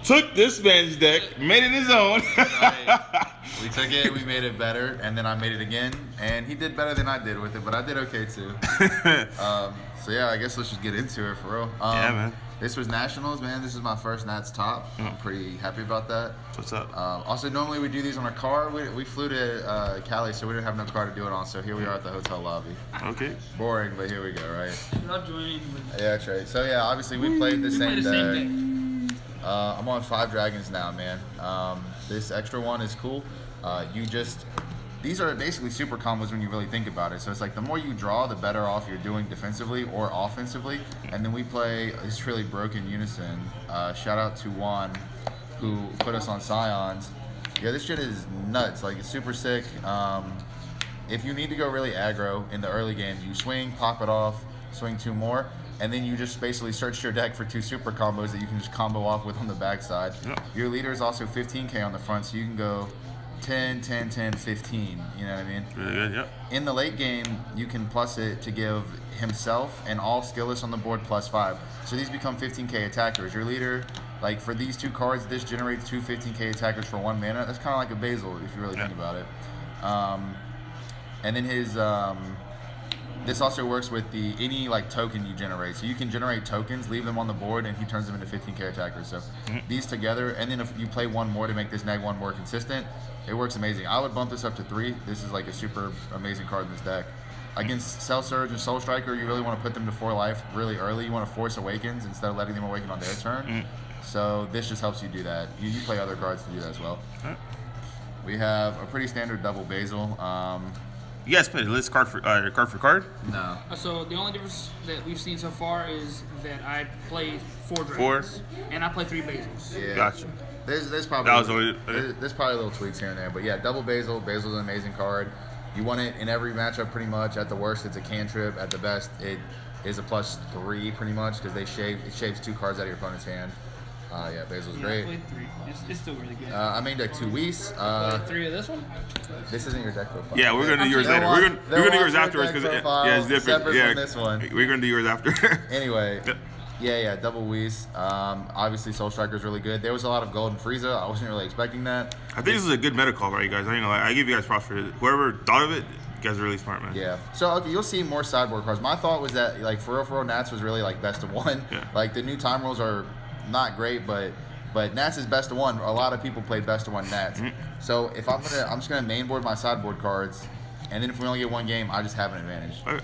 took this man's deck, made it his own. Right. We took it, we made it better, and then I made it again, and he did better than I did with it, but I did okay too. So yeah, I guess let's just get into it for real. Yeah, man. This was Nationals, man. This is my first Nats top. I'm pretty happy about that. What's up? Also, normally we do these on a car. We flew to Cali, so we didn't have no car to do it on, so here we are at the hotel lobby. Okay. Boring, but here we go, right? Not doing anything with Yeah, that's right. So yeah, obviously we played the same the deck. same day. I'm on 5 dragons now, man. This extra one is cool. These are basically super combos when you really think about it. So it's like the more you draw, the better off you're doing defensively or offensively. And then we play this really broken unison. Shout out to Juan, who put us on Scions. Yeah, this shit is nuts. Like, it's super sick. If you need to go really aggro in the early game, you swing, pop it off, swing 2 more, and then you just basically search your deck for 2 super combos that you can just combo off with on the backside. Yep. Your leader is also 15k on the front, so you can go 10, 10, 10, 15. You know what I mean? Really good, yep. In the late game, you can plus it to give himself and all skillless on the board +5. So these become 15k attackers. Your leader, like for these 2 cards, this generates 2 15k attackers for 1 mana. That's kind of like a Basil if you really think about it. And then his this also works with any like token you generate. So you can generate tokens, leave them on the board, and he turns them into 15k attackers. So these together, and then if you play 1 more to make this -1 more consistent, it works amazing. I would bump this up to 3. This is like a super amazing card in this deck. Against Cell Surge and Soul Striker, you really want to put them to 4 life really early. You want to force Awakens instead of letting them awaken on their turn. So this just helps you do that. You play other cards to do that as well. We have a pretty standard double Basil. You guys played a list card for card? No. So the only difference that we've seen so far is that I play 4 dragons. 4? And I play 3 basils. Yeah. Gotcha. There's probably That was always, there's probably little tweaks here and there, but yeah, double Basil. Basil's an amazing card. You want it in every matchup pretty much. At the worst, it's a cantrip. At the best, it is a +3 pretty much because it shaves 2 cards out of your opponent's hand. Yeah, Basil's great. I played 3. It's still really good. I made deck 2 Whis. 3 of this one? This isn't your deck profile. Yeah, we're gonna do yours later. We're gonna do yours afterwards because yeah, it's different. Separate Yeah, from this one. we're gonna do yours after. Anyway, yeah, double Whis. Obviously, Soul Striker is really good. There was a lot of Golden Frieza. I wasn't really expecting that. I think this is a good meta call, right, you guys? I ain't gonna lie. I give you guys props for it. Whoever thought of it, you guys are really smart, man. Yeah. So okay, you'll see more sideboard cards. My thought was that like for real, Nats was really like best of 1. Yeah. Like the new time rules are not great, but Nats is best of 1. A lot of people play best of 1 Nats. So if I'm just gonna mainboard my sideboard cards, and then if we only get 1 game, I just have an advantage. Okay.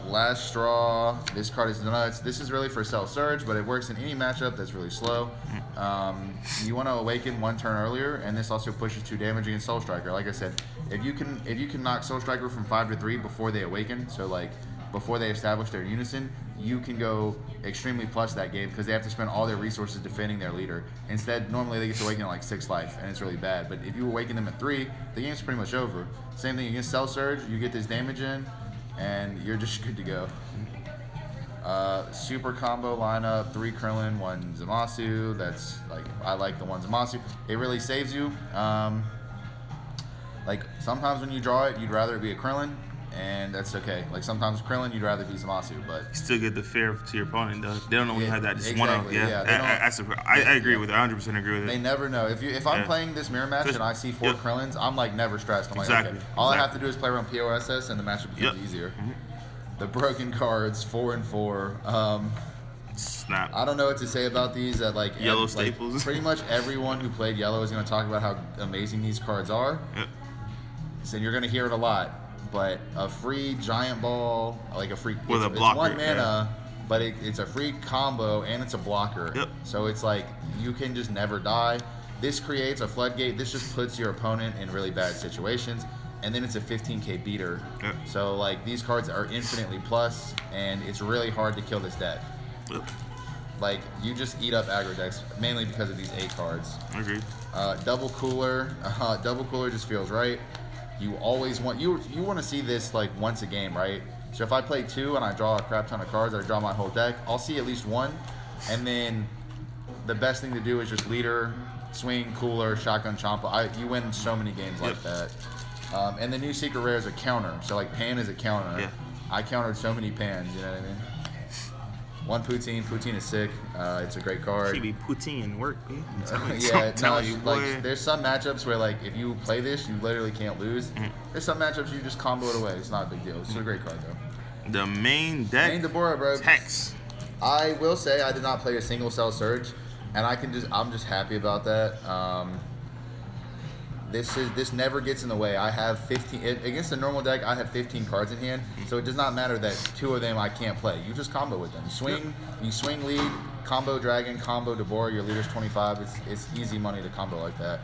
Last straw. This card is nuts. This is really for Cell Surge, but it works in any matchup that's really slow. You want to awaken 1 turn earlier, and this also pushes 2 damage against Soul Striker. Like I said, if you can knock Soul Striker from 5 to 3 before they awaken, so like before they establish their unison, you can go extremely plus that game because they have to spend all their resources defending their leader. Instead, normally they get to awaken at like 6 life, and it's really bad. But if you awaken them at 3, the game's pretty much over. Same thing against Cell Surge. You get this damage in, and you're just good to go. Super combo lineup: 3 Krillin, 1 Zamasu. That's like I like the 1 Zamasu. It really saves you. Like sometimes when you draw it, you'd rather it be a Krillin, and that's okay. Like sometimes Krillin, you'd rather be Zamasu, but You still get the fair to your opponent, though. They don't know when you Yeah, have that. Just exactly, one yeah, I agree with it. I 100% agree with they it. never know. If I'm playing this mirror match Just- and I see 4 yep. Krillins, I'm like never stressed. I'm like, Exactly, okay, all I have to exactly. do is play around POSS, and the matchup becomes Yep. easier. The broken cards, 4 and 4. Snap. I don't know what to say about these. That like Yellow like, staples. pretty much everyone who played yellow is going to talk about how amazing these cards are. Yep. So you're going to hear it a lot. But a free giant ball, like a free With a it's blocker, 1 mana, but it's a free combo and it's a blocker. Yep. So it's like you can just never die. This creates a floodgate. This just puts your opponent in really bad situations. And then it's a 15k beater. Yep. So like these cards are infinitely plus, and it's really hard to kill this deck. Yep. Like you just eat up aggro decks mainly because of these 8 cards. I agree. Double cooler. Double cooler just feels right. You always want you want to see this like once a game, right? So if I play 2 and I draw a crap ton of cards, I draw my whole deck, I'll see at least 1, and then the best thing to do is just leader, swing, cooler, shotgun, chompa. You win so many games like that. And the new secret rare is a counter. So like pan is a counter. Yeah. I countered so many pans, you know what I mean? One Poutine. Poutine is sick. It's a great card. She be poutine work, man. I'm Yeah, telling you, boy. like there's some matchups where like if you play this, you literally can't lose. There's some matchups you just combo it away. It's not a big deal. It's a great card though. The main deck. Main Deborah, bro. Tex. I will say I did not play a single cell surge, and I'm just happy about that. This never gets in the way. I have 15 against the normal deck. I have 15 cards in hand, so it does not matter that 2 of them I can't play. You just combo with them. You swing lead, combo dragon, combo Deborah. Your leader's 25. It's easy money to combo like that.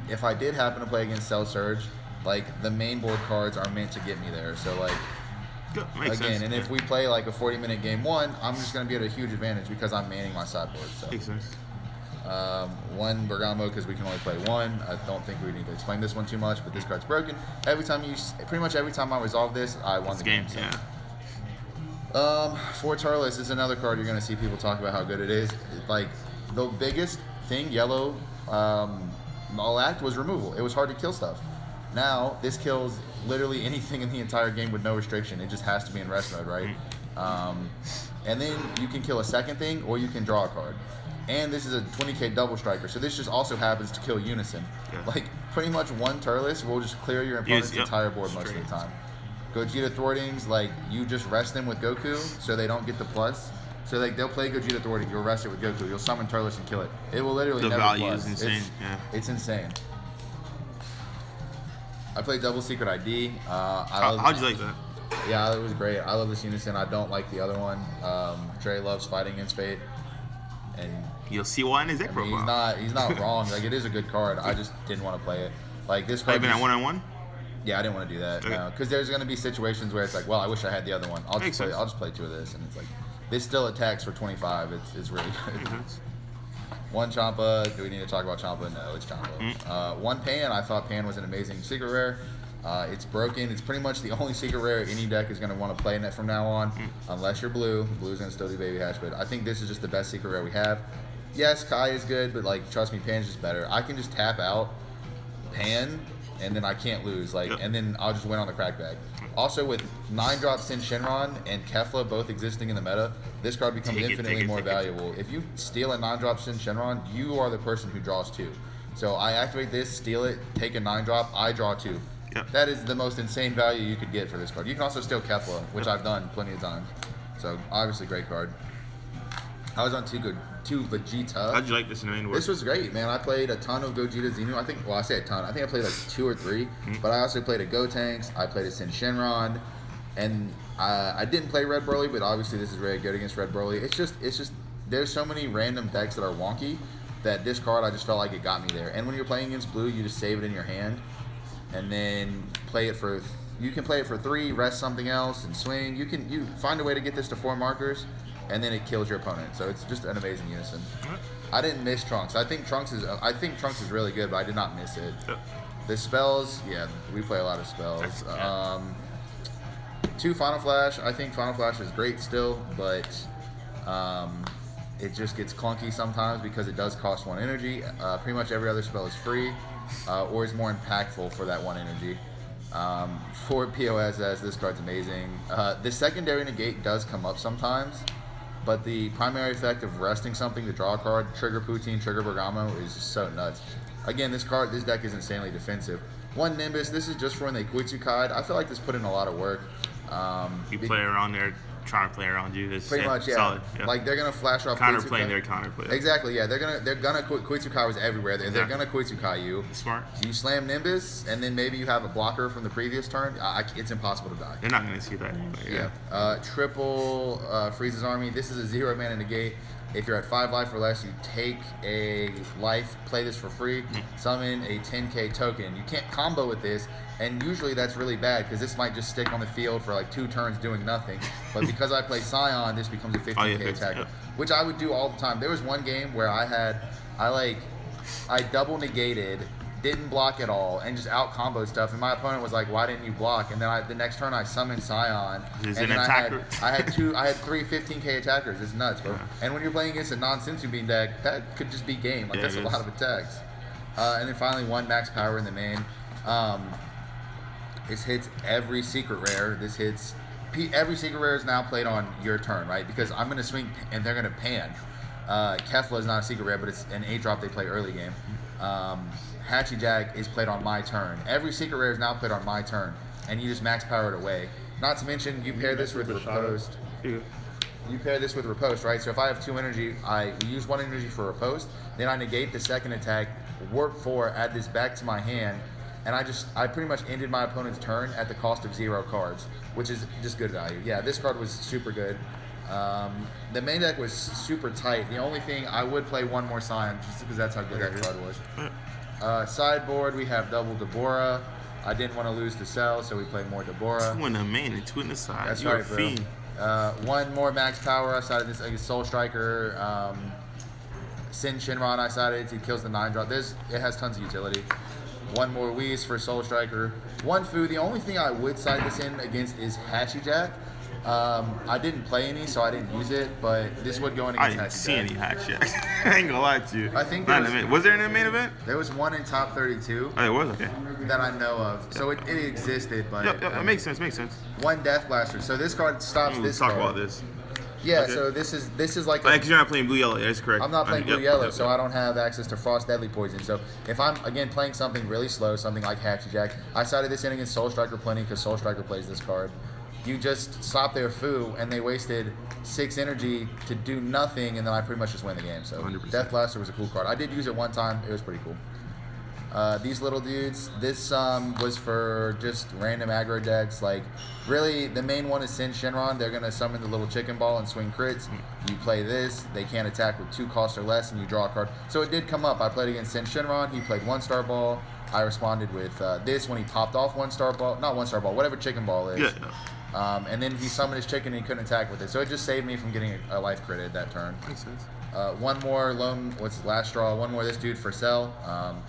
If I did happen to play against Cell Surge, like the main board cards are meant to get me there. So like Makes again, sense. and if we play like a 40-minute game 1, I'm just gonna be at a huge advantage because I'm manning my sideboard. So. Makes sense. One Bergamo because we can only play one. I don't think we need to explain this one too much, but this card's broken. Pretty much every time I resolve this, I won the game. So. Yeah. For Tarlis is another card you're gonna see people talk about how good it is. Like the biggest thing, yellow Malact was removal. It was hard to kill stuff. Now this kills literally anything in the entire game with no restriction. It just has to be in rest mode, right? And then you can kill a second thing, or you can draw a card. And this is a 20k double striker, so this just also happens to kill Unison. Yeah. Like, pretty much one Turles will just clear your opponent's entire board most of the time. Gogeta Thwartings, like, you just rest them with Goku, so they don't get the plus. So, like, they'll play Gogeta Thwarting, you'll rest it with Goku, you'll summon Turles and kill it. It will literally The never value plus. is insane, It's insane. I played Double Secret ID. How'd you like that? Yeah, it was great. I love this Unison. I don't like the other one. Trey loves fighting against fate. And you'll see why in his deck profile. He's not wrong. Like, it is a good card. I just didn't want to play it. Like this card. Have you been at 1-on-1? Yeah, I didn't want to do that. Okay. Because there's going to be situations where it's like, well, I wish I had the other one. I'll just play 2 of this, and it's like, this still attacks for 25. It's really good. One Champa. Do we need to talk about Champa? No, it's Champa. One Pan. I thought Pan was an amazing secret rare. It's broken. It's pretty much the only secret rare any deck is going to want to play in it from now on, unless you're blue. Blue's going to still do Baby Hash, but I think this is just the best secret rare we have. Yes, Kai is good, but like, trust me, Pan's just better. I can just tap out Pan, and then I can't lose. Like, and then I'll just win on the crackback. Also, with 9-drop Sin Shenron and Kefla both existing in the meta, this card becomes infinitely more valuable. If you steal a 9-drop Sin Shenron, you are the person who draws 2. So I activate this, steal it, take a 9-drop, I draw 2. Yep. That is the most insane value you could get for this card. You can also steal Kefla, which I've done plenty of times. So obviously great card. I was on 2 Vegeta. How'd you like this in the main board? This was great, man. I played a ton of Gogeta Xenu. I say a ton. I think I played like 2 or 3. But I also played a Gotenks. I played a Sin Shenron. And I didn't play Red Broly, but obviously this is very good against Red Broly. It's just there's so many random decks that are wonky that this card, I just felt like it got me there. And when you're playing against blue, you just save it in your hand. And then play it for, you can play it for 3, rest something else, and swing. You find a way to get this to 4 markers, and then it kills your opponent. So it's just an amazing Unison. I didn't miss Trunks. I think Trunks is really good, but I did not miss it. The spells, yeah, we play a lot of spells. 2 Final Flash. I think Final Flash is great still, but it just gets clunky sometimes because it does cost 1 energy. Pretty much every other spell is free. Or is more impactful for that 1 energy. For POSS, this card's amazing. The secondary negate does come up sometimes, but the primary effect of resting something to draw a card, trigger Poutine, trigger Bergamo, is just so nuts. Again, this deck is insanely defensive. 1 Nimbus, this is just for when they Quitsukai. I feel like this put in a lot of work. You play around there, trying to play around you. This Pretty much, yeah. Solid. Like, they're gonna flash off counterplaying their counterplay. Exactly, yeah. They're gonna Quitsukai was everywhere. They're gonna Quitsukai you. Smart. You slam Nimbus, and then maybe you have a blocker from the previous turn. It's impossible to die. They're not gonna see that anyway. Yeah. Triple Freeze's Army. This is a 0-mana negate. If you're at 5 life or less, you take a life, play this for free, summon a 10k token. You can't combo with this, and usually that's really bad because this might just stick on the field for like 2 turns doing nothing. But because I play Scion, this becomes a 15k attacker, which I would do all the time. There was one game where I double negated, didn't block at all, and just out comboed stuff. And my opponent was like, "Why didn't you block?" And then the next turn I summoned Scion, Is and an then attacker? I had 3 15k attackers. It's nuts, bro. And when you're playing against a non-Sensu Bean deck, that could just be game. Like, that's a lot of attacks. And then finally 1 max power in the main. This hits every secret rare. This hits every secret rare is now played on your turn, right? Because I'm going to swing and they're going to pan. Kefla is not a secret rare, but it's an 8-drop they play early game. Hatchy Jack is played on my turn. Every secret rare is now played on my turn, and you just max power it away. Not to mention, you pair this with Riposte. You pair this with Riposte, right? So if I have 2 energy, I use 1 energy for Riposte, then I negate the second attack, warp 4, add this back to my hand, and I pretty much ended my opponent's turn at the cost of 0 cards, which is just good value. Yeah, this card was super good. The main deck was super tight. The only thing, I would play one more Scion, just because that's how good that card was. Sideboard, we have double Deborah. I didn't want to lose to Cell, so we played more Deborah. 2 in the main and 2 in the side. That's You're right, a bro. fiend. One more max power. I sided this against Soul Striker. Sin Shinron, I sided. He kills the 9-drop. It has tons of utility. One more Whis for Soul Striker. One Fu. The only thing I would side this in against is Hatchy Jack. I didn't play any, so I didn't use it, but this would go in I against didn't Hatchy see Jack. any hack Jacks. I ain't gonna lie to you. I think Was there in the main event? There was one in top 32 Oh, it was? Okay. that I know of. So it existed, but Yep, that makes sense. one Death Blaster. So this card stops We'll this talk card. about this. Yeah, Okay. so this is like Because you're not playing blue yellow. Yeah, that's correct. I'm not playing Yep, blue yellow, yep, so yep. I don't have access to Frost Deadly Poison. So if I'm again playing something really slow, something like Hatchy Jack, I sided this in against Soul Striker plenty because Soul Striker plays this card. You just stop their Fu, and they wasted 6 energy to do nothing, and then I pretty much just win the game. So 100%. Death Blaster was a cool card. I did use it one time. It was pretty cool. These little dudes, this was for just random aggro decks. Like, really, the main one is Sin Shinron. They're going to summon the little chicken ball and swing crits. You play this. They can't attack with 2 costs or less, and you draw a card. So it did come up. I played against Sin Shinron. He played 1-star ball. I responded with this when he popped off 1-star ball. Not 1-star ball, whatever chicken ball is. Yeah. And then he summoned his chicken and he couldn't attack with it. So it just saved me from getting a life critted that turn. Makes sense. One more last straw? One more this dude for Cell.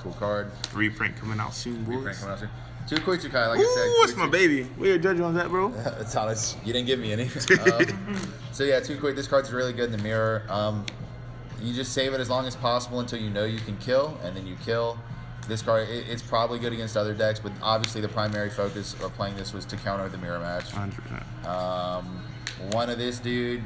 Cool card. Reprint coming out soon, boys. Reprint coming out soon. 2 Koitsukai, like Ooh, I what's said. my baby? We are judging on that, bro. That's honest. You didn't give me any. So yeah, 2 Koit. This card's really good in the mirror. You just save it as long as possible until you know you can kill, and then you kill. This card, it's probably good against other decks, but obviously the primary focus of playing this was to counter the mirror match. 100%. One of this dude,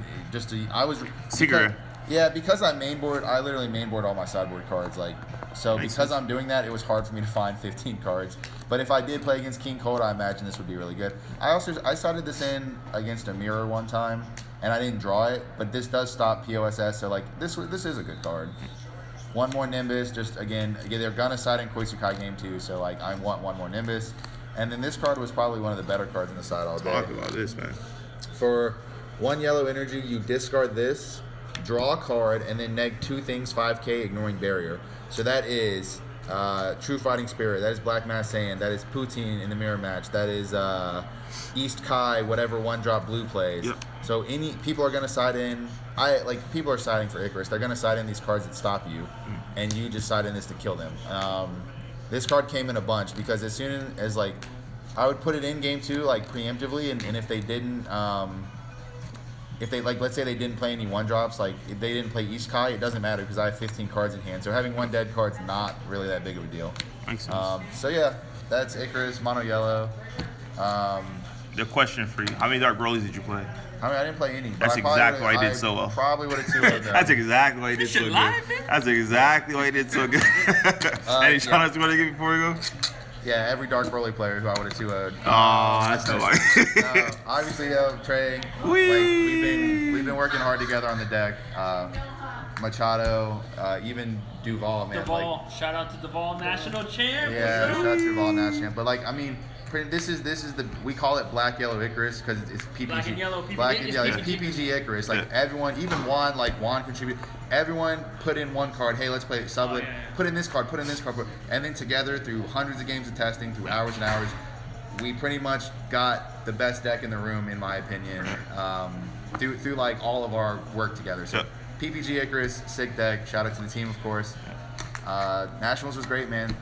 Secret. Yeah, because I literally mainboard all my sideboard cards. Like, so Makes because sense. I'm doing that, it was hard for me to find 15 cards. But if I did play against King Cold, I imagine this would be really good. I started this in against a mirror one time, and I didn't draw it, but this does stop POSS, so like this is a good card. One more Nimbus, just again they're gonna side in Koitsukai game 2, so like I want one more Nimbus. And then this card was probably one of the better cards in the side all day. Talk about this, man. For 1 yellow energy, you discard this, draw a card, and then neg 2 things 5k, ignoring barrier. So that is True Fighting Spirit, that is Black Mass Saiyan, that is Poutine in the mirror match, that is East Kai, whatever 1-drop blue plays. Yep. So people are gonna side in. People are siding for Icarus. They're gonna side in these cards that stop you, and you just side in this to kill them. This card came in a bunch because as soon as I would put it in game 2 like preemptively, and if they didn't, let's say they didn't play any 1-drops, like if they didn't play East Kai, it doesn't matter because I have 15 cards in hand. So having 1 dead card's not really that big of a deal. Makes sense. So yeah, that's Icarus, mono yellow. The question for you: how many dark rollies did you play? I mean, I didn't play any. But That's exactly why I did so well. Probably would have 2-0 them. That's exactly why he did so good. That's exactly why he did so good. Any shout outs you want to give before we go? Yeah, every Dark Broly player who I would have 2-0'd. Oh, that's no lie. Obviously, Trey. Whee! We've been working hard together on the deck. Machado, even Duval, man. Duval, shout out to Duval, national champ. Yeah, shout out to Duval National. But this is we call it Black Yellow Icarus because it's PPG. Black and yellow, PPG. Black and It's yellow, it's PPG. PPG Icarus. Everyone, even Juan contributed. Everyone put in one card. Hey, let's play sublet. Put in this card. Put in this card. And then together, through hundreds of games of testing, through hours and hours, we pretty much got the best deck in the room, in my opinion. Through all of our work together. So PPG Icarus, sick deck. Shout out to the team, of course. Nationals was great, man.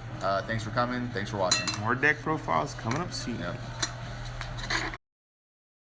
Thanks for coming. Thanks for watching. More deck profiles coming up soon. Yep.